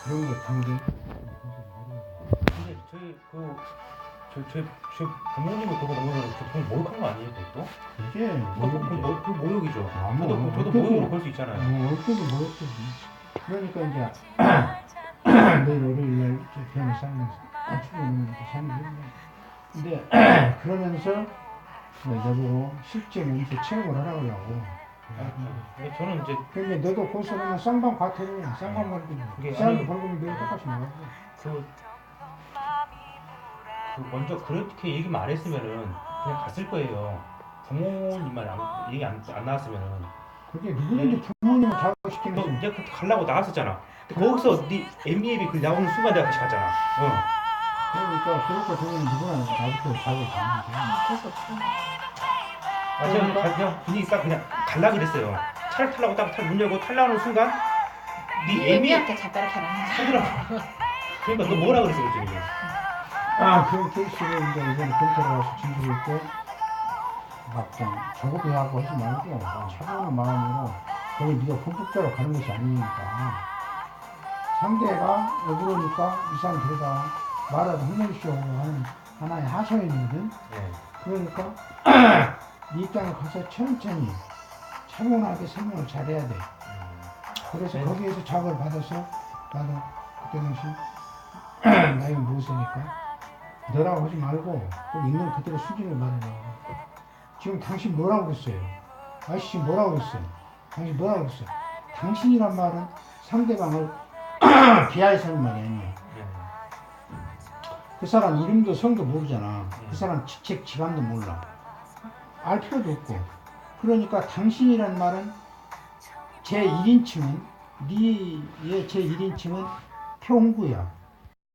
그런 거 같은데. 근데 저희 부모님을 그러고 넘어서는 그건 모욕한 거 아니에요, 그것도? 이게 그 모욕이죠. 아무 저도 모욕으로 볼 수 있잖아요. 뭐 어떻게 모였지. 그러니까 이제 내일 월요일날 병을 싸면서 출근을 사는 근데 그러면서 나보고 실제 몸소 체험을 하라고 하려고. 근데 저는 이제 근데 너도 고소하면 쌍방 과태료, 쌍방 벌금, 쌍방 벌금이 너 똑같이 나가고. 먼저 그렇게 얘기만 안 했으면은 그냥 갔을 거예요. 부모님만 얘기 안 나왔으면은. 그게 누구든지 부모님을 자극시키는 너 거지. 내가 그렇게 가려고 나왔었잖아. 근데 거기서 네 MBAB 글 나오는 순간 내가 같이 갔잖아. 그러니까 그렇게 되면 누구나 나부터 자극을 받는 계속 없어. 제가 그냥 분위기 딱 그냥 갈라 그랬어요. 차를 타려고 딱 문 열고 타려는 순간 네 애미한테 잡다를 하는 거야. 하더라고. 그러니까 너 뭐라 그랬어 그랬지. 그런 케이스를 이제 이번에 검찰에 가서 진술을 때 막좀 조급해하고 하지 말고 차분한 마음으로 거기 네가 불법자로 가는 것이 아니니까 상대가 왜 그러니까 이 사람 들어가 말하다 흥분시키고 하는 하나의 하소연이거든. 네. 그러니까 네 입장에 가서 천천히 차분하게 설명을 잘해야 돼. 그래서 네. 거기에서 자극을 받아서 나도 그때 당시 나이가 먹었으니까 너라고 하지 말고 꼭 있는 그대로 수준을 말해라. 지금 당신 뭐라고 그랬어요? 아저씨 뭐라고 그랬어요? 당신 뭐라고 그랬어요? 당신이란 말은 상대방을 비하해서는 말이 아니에요. 그 사람 이름도 성도 모르잖아. 그 사람 직책 지감도 몰라. 알 필요도 없고. 그러니까 당신이란 말은 제 1인칭은 네 제 1인칭은 평구야.